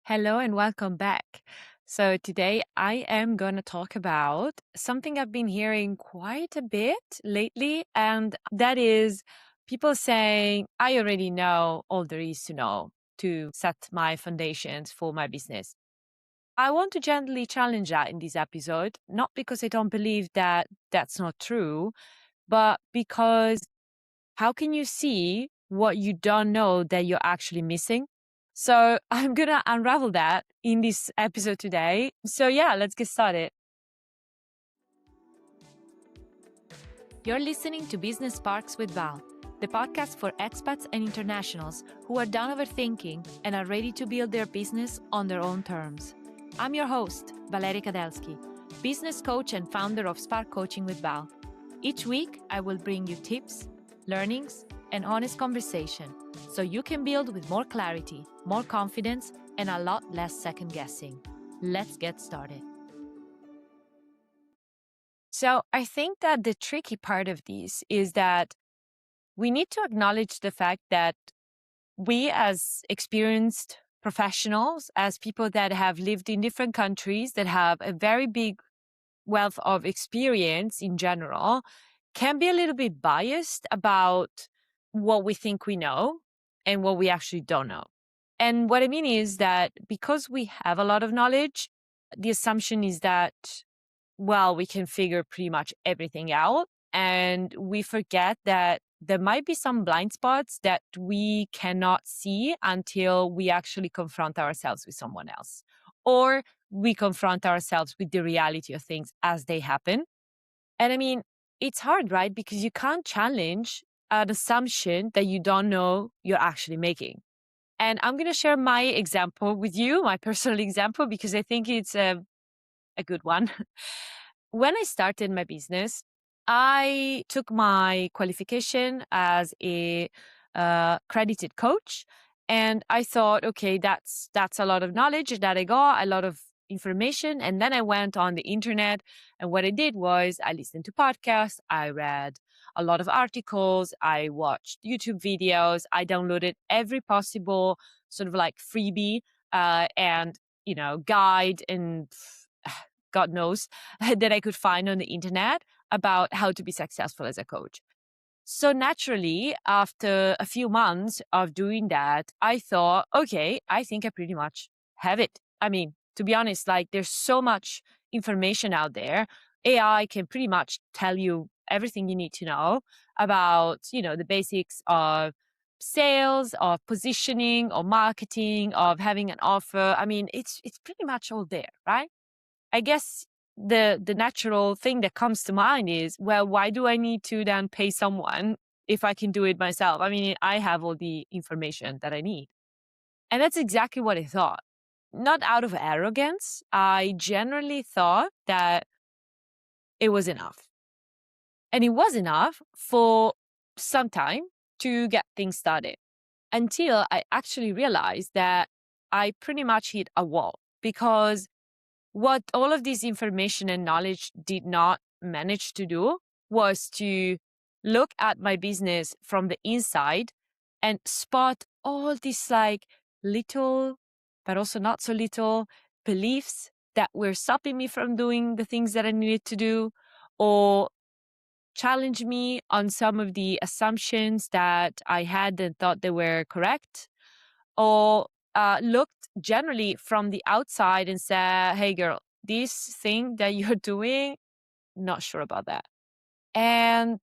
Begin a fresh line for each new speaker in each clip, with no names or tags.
Hello and welcome back. So, today I am going to talk about something I've been hearing quite a bit lately, and that is people saying, I already know all there is to know to set my foundations for my business. I want to gently challenge that in this episode, not because I don't believe that that's not true, but because how can you see what you don't know that you're actually missing? So I'm going to unravel that in this episode today. So, yeah, let's get started. You're listening to Business Sparks with Val, the podcast for expats and internationals who are done overthinking and are ready to build their business on their own terms. I'm your host, Valeria Kadelsky, business coach and founder of Spark Coaching with Val. Each week, I will bring you tips, learnings, and honest conversation so you can build with more clarity, more confidence, and a lot less second guessing. Let's get started. So I think that the tricky part of this is that we need to acknowledge the fact that we as experienced professionals, as people that have lived in different countries, that have a very big wealth of experience in general, can be a little bit biased about what we think we know and what we actually don't know. And what I mean is that because we have a lot of knowledge, the assumption is that, well, we can figure pretty much everything out. And we forget that there might be some blind spots that we cannot see until we actually confront ourselves with someone else, or we confront ourselves with the reality of things as they happen. And I mean, it's hard, right? Because you can't challenge an assumption that you don't know you're actually making. And I'm going to share my example with you, my personal example, because I think it's a good one. When I started my business, I took my qualification as a credited coach, and I thought, okay, that's a lot of knowledge that I got, a lot of information, and then I went on the internet, and what I did was I listened to podcasts, I read a lot of articles, I watched YouTube videos, I downloaded every possible sort of like freebie and guide and God knows, that I could find on the internet about how to be successful as a coach. So naturally, after a few months of doing that, I thought, okay, I think I pretty much have it. I mean, to be honest, like there's so much information out there. AI can pretty much tell you everything you need to know about, the basics of sales, of positioning, of marketing, of having an offer. I mean, it's pretty much all there, right? I guess the natural thing that comes to mind is, well, why do I need to then pay someone if I can do it myself? I mean, I have all the information that I need. And that's exactly what I thought. Not out of arrogance. I generally thought that it was enough. And it was enough for some time to get things started until I actually realized that I pretty much hit a wall because what all of this information and knowledge did not manage to do was to look at my business from the inside and spot all these like little, but also not so little beliefs that were stopping me from doing the things that I needed to do, or challenge me on some of the assumptions that I had and thought they were correct, or looked generally from the outside and said, hey, girl, this thing that you're doing, not sure about that. And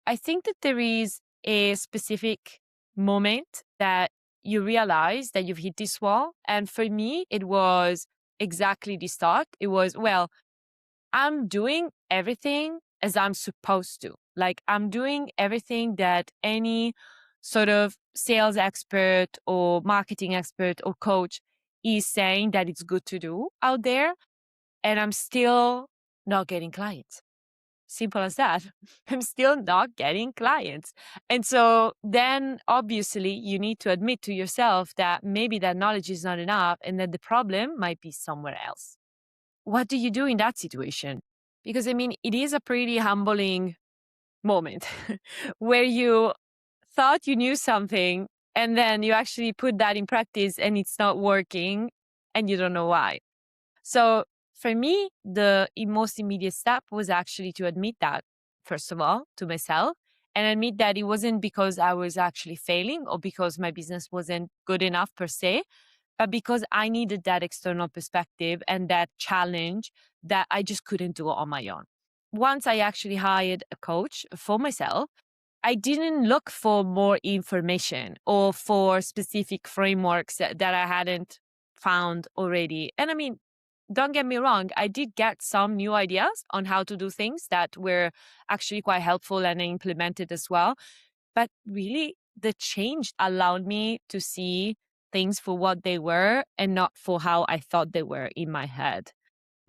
I think that there is a specific moment that you realize that you've hit this wall. And for me, it was exactly this thought. It was, well, I'm doing everything as I'm supposed to. Like I'm doing everything that any sort of sales expert or marketing expert or coach is saying that it's good to do out there. And I'm still not getting clients. Simple as that. I'm still not getting clients. And so then obviously you need to admit to yourself that maybe that knowledge is not enough and that the problem might be somewhere else. What do you do in that situation? Because I mean, it is a pretty humbling moment where you thought you knew something and then you actually put that in practice and it's not working. and you don't know why. So for me, the most immediate step was actually to admit that, first of all, to myself, and admit that it wasn't because I was actually failing or because my business wasn't good enough per se, but because I needed that external perspective and that challenge that I just couldn't do on my own. Once I actually hired a coach for myself, I didn't look for more information or for specific frameworks that I hadn't found already. And I mean, don't get me wrong, I did get some new ideas on how to do things that were actually quite helpful and I implemented as well. But really, the change allowed me to see things for what they were and not for how I thought they were in my head.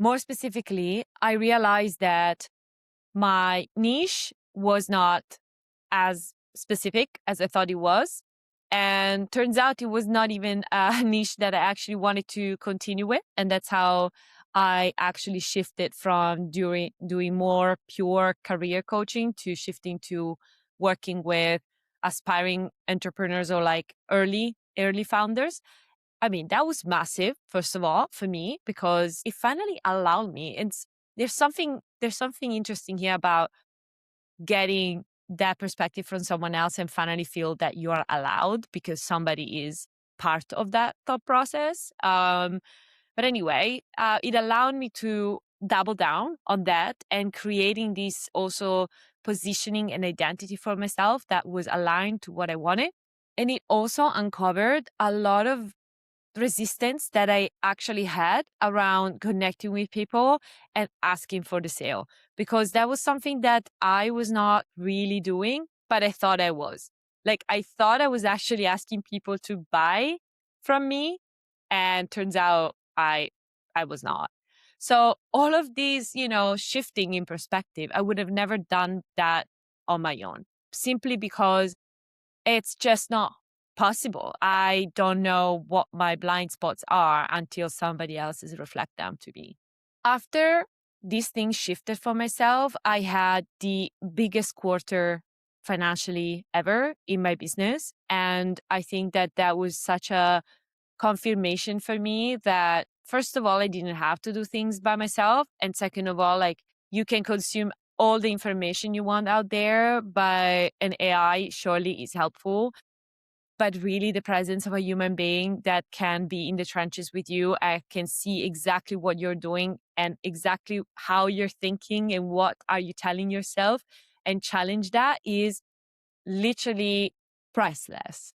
More specifically, I realized that my niche was not as specific as I thought it was. And turns out it was not even a niche that I actually wanted to continue with. And that's how I actually shifted from doing more pure career coaching to shifting to working with aspiring entrepreneurs or like early founders. I mean, that was massive, first of all, for me, because it finally allowed me. There's something interesting here about getting that perspective from someone else and finally feel that you are allowed because somebody is part of that thought process. But anyway, it allowed me to double down on that and creating this also positioning and identity for myself that was aligned to what I wanted. And it also uncovered a lot of resistance that I actually had around connecting with people and asking for the sale, because that was something that I was not really doing, but I thought I was. Like, I thought I was actually asking people to buy from me, and turns out I was not. So all of these, shifting in perspective, I would have never done that on my own, simply because it's just not possible. I don't know what my blind spots are until somebody else's reflect them to me. After these things shifted for myself, I had the biggest quarter financially ever in my business. And I think that that was such a confirmation for me that, first of all, I didn't have to do things by myself. And second of all, like, you can consume all the information you want out there, but an AI surely is helpful. But really, the presence of a human being that can be in the trenches with you, I can see exactly what you're doing and exactly how you're thinking and what are you telling yourself, and challenge that is literally priceless.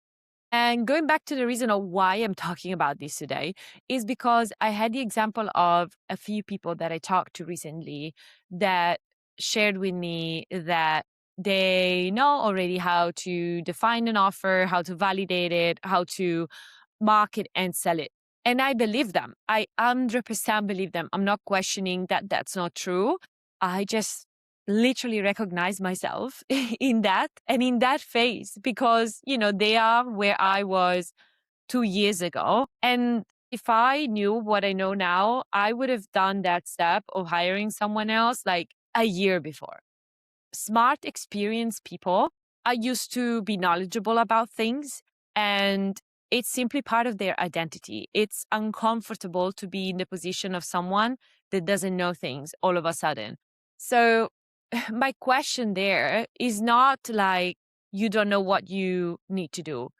And going back to the reason of why I'm talking about this today is because I had the example of a few people that I talked to recently that shared with me that they know already how to define an offer, how to validate it, how to market and sell it. And I believe them. I 100% believe them. I'm not questioning that that's not true. I just literally recognize myself in that and in that phase because, they are where I was 2 years ago. And if I knew what I know now, I would have done that step of hiring someone else like a year before. Smart, experienced people are used to be knowledgeable about things, and it's simply part of their identity. It's uncomfortable to be in the position of someone that doesn't know things all of a sudden. So my question there is not like you don't know what you need to do.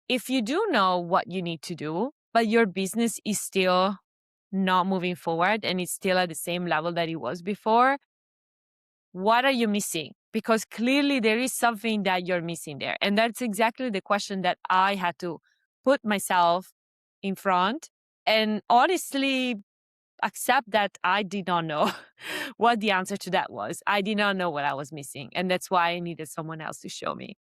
If you do know what you need to do, but your business is still not moving forward and it's still at the same level that it was before, what are you missing? Because clearly there is something that you're missing there. And that's exactly the question that I had to put myself in front and honestly accept that I did not know what the answer to that was. I did not know what I was missing. And that's why I needed someone else to show me.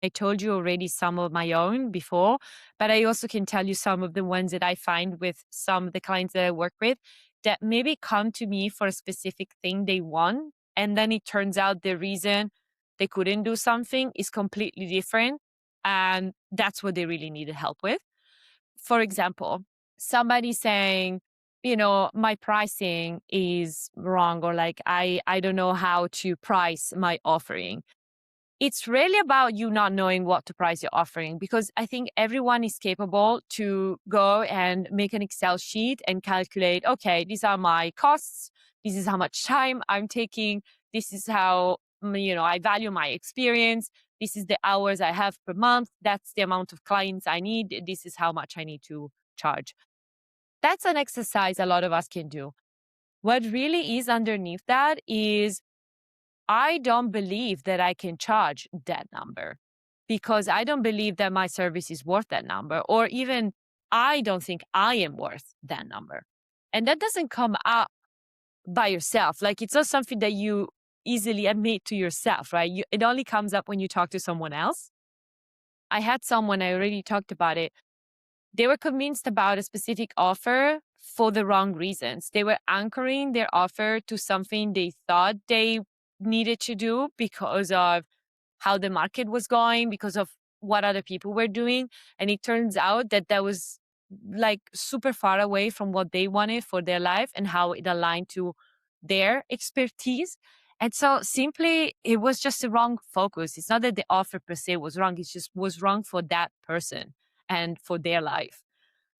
I told you already some of my own before, but I also can tell you some of the ones that I find with some of the clients that I work with that maybe come to me for a specific thing they want. And then it turns out the reason they couldn't do something is completely different. And that's what they really needed help with. For example, somebody saying, my pricing is wrong, or like, I don't know how to price my offering. it's really about you not knowing what to price you're offering, because I think everyone is capable to go and make an Excel sheet and calculate, okay, these are my costs. This is how much time I'm taking. This is how, I value my experience. This is the hours I have per month. That's the amount of clients I need. This is how much I need to charge. That's an exercise a lot of us can do. What really is underneath that is, I don't believe that I can charge that number because I don't believe that my service is worth that number, or even I don't think I am worth that number. And that doesn't come up by yourself. Like, it's not something that you easily admit to yourself, right? It only comes up when you talk to someone else. I had someone, I already talked about it. They were convinced about a specific offer for the wrong reasons. They were anchoring their offer to something they thought they needed to do because of how the market was going, because of what other people were doing. And it turns out that that was like super far away from what they wanted for their life and how it aligned to their expertise. And so simply, it was just the wrong focus. It's not that the offer per se was wrong, it just was wrong for that person and for their life.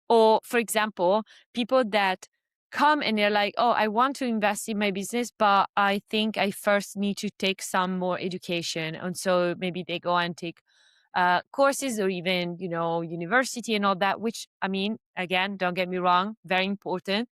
Or, for example, people that come and they're like, oh, I want to invest in my business, but I think I first need to take some more education. And so maybe they go and take courses or even, university and all that, which, I mean, again, don't get me wrong, very important.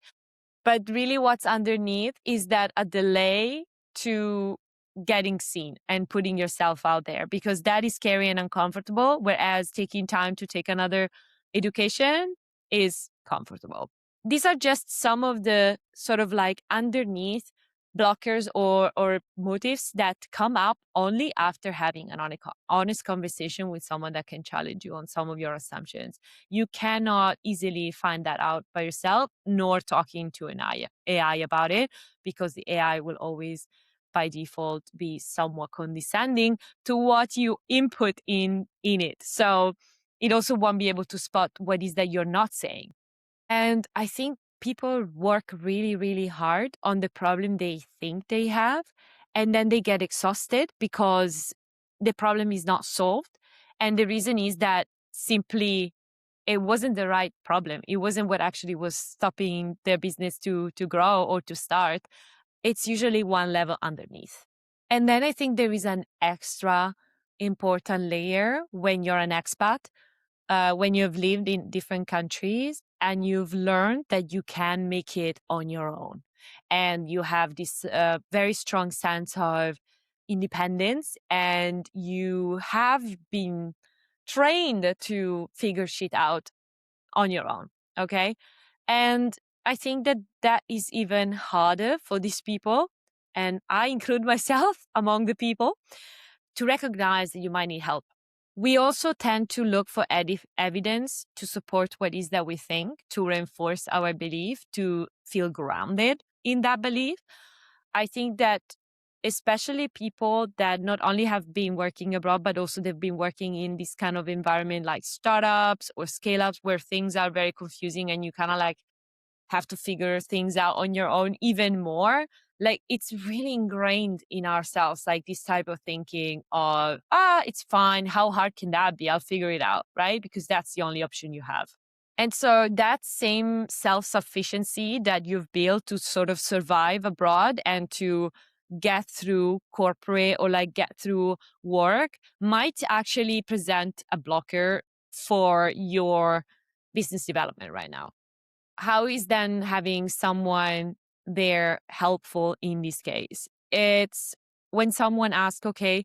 But really, what's underneath is that a delay to getting seen and putting yourself out there, because that is scary and uncomfortable. Whereas taking time to take another education is comfortable. These are just some of the sort of like underneath blockers or motives that come up only after having an honest conversation with someone that can challenge you on some of your assumptions. You cannot easily find that out by yourself, nor talking to an AI about it, because the AI will always by default be somewhat condescending to what you input in it. So it also won't be able to spot what is that you're not saying. And I think people work really, really hard on the problem they think they have, and then they get exhausted because the problem is not solved. And the reason is that simply it wasn't the right problem. It wasn't what actually was stopping their business to grow or to start. It's usually one level underneath. And then I think there is an extra important layer when you're an expat, when you've lived in different countries and you've learned that you can make it on your own. And you have this very strong sense of independence, and you have been trained to figure shit out on your own. Okay. And I think that that is even harder for these people. And I include myself among the people, to recognize that you might need help. We also tend to look for evidence to support what is that we think, to reinforce our belief, to feel grounded in that belief. I think that especially people that not only have been working abroad, but also they've been working in this kind of environment like startups or scale ups where things are very confusing and you kind of like have to figure things out on your own even more. Like, it's really ingrained in ourselves, like this type of thinking of, it's fine. How hard can that be? I'll figure it out, right? Because that's the only option you have. And so that same self-sufficiency that you've built to sort of survive abroad and to get through corporate or like get through work might actually present a blocker for your business development right now. How is then having someone there helpful in this case? It's when someone asks, okay,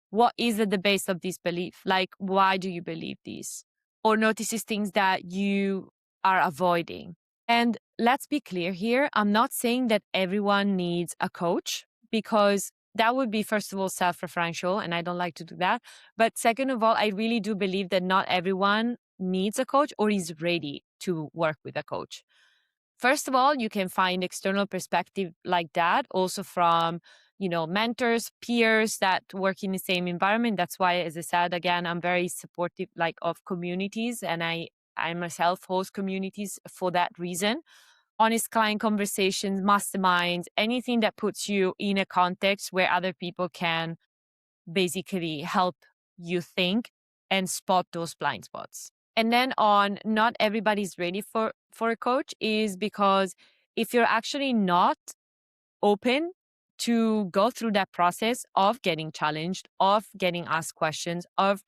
what is at the base of this belief? Like, why do you believe this? Or notices things that you are avoiding. And let's be clear here. I'm not saying that everyone needs a coach, because that would be, first of all, self-referential, and I don't like to do that. But second of all, I really do believe that not everyone needs a coach or is ready to work with a coach. First of all, you can find external perspective like that also from, mentors, peers that work in the same environment. That's why, as I said, again, I'm very supportive like of communities, and I myself host communities for that reason. Honest client conversations, masterminds, anything that puts you in a context where other people can basically help you think and spot those blind spots. And then on not everybody's ready for a coach is because if you're actually not open to go through that process of getting challenged, of getting asked questions, of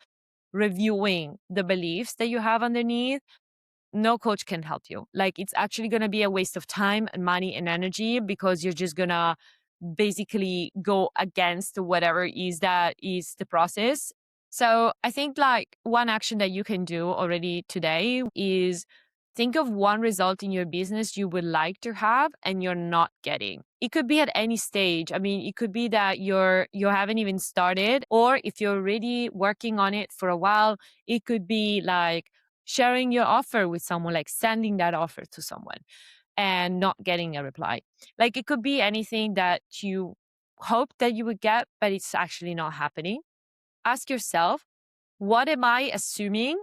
reviewing the beliefs that you have underneath, no coach can help you. Like, it's actually going to be a waste of time and money and energy because you're just going to basically go against whatever is that is the process. So I think like one action that you can do already today is think of one result in your business you would like to have and you're not getting. It could be at any stage. I mean, it could be that you haven't even started, or if you're already working on it for a while, it could be like sharing your offer with someone, like sending that offer to someone and not getting a reply. Like, it could be anything that you hope that you would get, but it's actually not happening. Ask yourself, what am I assuming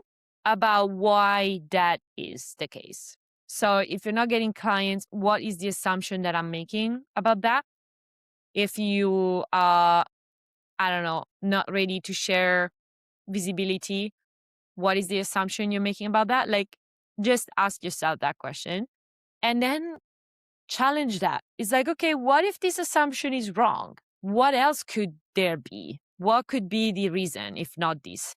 about why that is the case? So if you're not getting clients, what is the assumption that I'm making about that? If you are, I don't know, not ready to share visibility, what is the assumption you're making about that? Like, just ask yourself that question and then challenge that. It's like, okay, what if this assumption is wrong? What else could there be? What could be the reason if not this?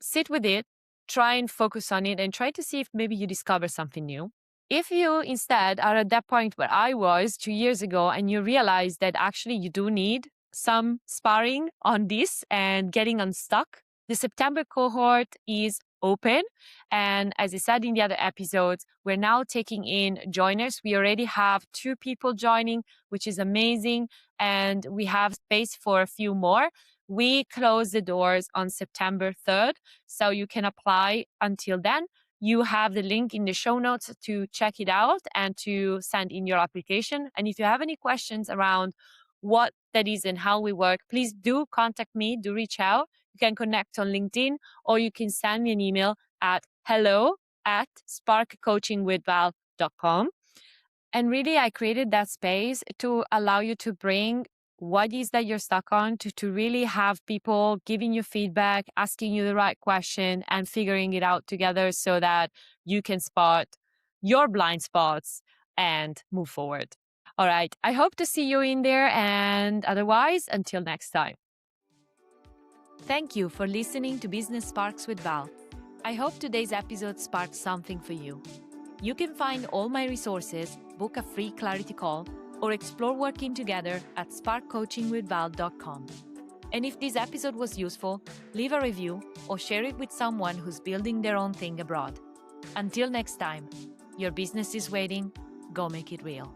Sit with it, try and focus on it, and try to see if maybe you discover something new. If you instead are at that point where I was 2 years ago and you realize that actually you do need some sparring on this and getting unstuck, the September cohort is open. And as I said in the other episodes, we're now taking in joiners. We already have 2 people joining, which is amazing. And we have space for a few more. We close the doors on September 3rd, so you can apply until then. You have the link in the show notes to check it out and to send in your application. And if you have any questions around what that is and how we work, please do contact me, do reach out. You can connect on LinkedIn or you can send me an email at hello@sparkcoachingwithval.com. And really, I created that space to allow you to bring what is that you're stuck on, to really have people giving you feedback, asking you the right question, and figuring it out together so that you can spot your blind spots and move forward. All right. I hope to see you in there. And otherwise, until next time. Thank you for listening to Business Sparks with Val. I hope today's episode sparked something for you. You can find all my resources, book a free clarity call, or explore working together at sparkcoachingwithval.com. And if this episode was useful, leave a review or share it with someone who's building their own thing abroad. Until next time, your business is waiting. Go make it real.